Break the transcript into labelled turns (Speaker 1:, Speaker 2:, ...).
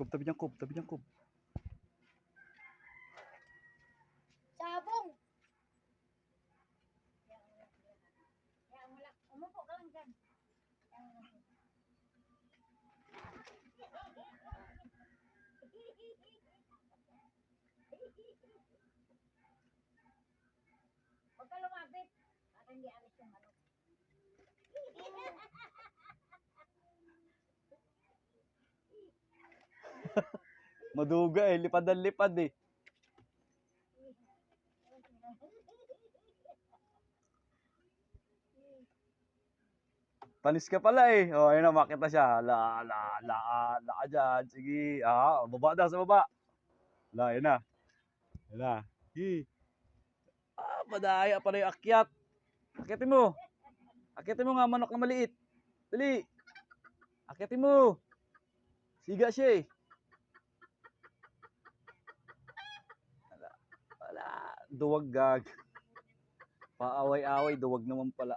Speaker 1: tabi niyang Kob, tabi niyang Kob.
Speaker 2: Sabong! Umupo ka lang dyan. Huwag ka lumapit. Para hindi alis yung manok.
Speaker 1: Maduga eh, lipad ang lipad eh. Panis ka pala eh. Oh, ayun na, makita siya. La ka dyan. Sige. Ah, baba daw sa baba. La, ayun na. Ayun na. Hi. Ah, madaya pa rin yung akyat. Akyatin mo. Akyatin mo nga, manok na maliit. Dali. Akyatin mo. Siga siya eh. Wala. Duwag gag. Paaway-away, duwag naman pala.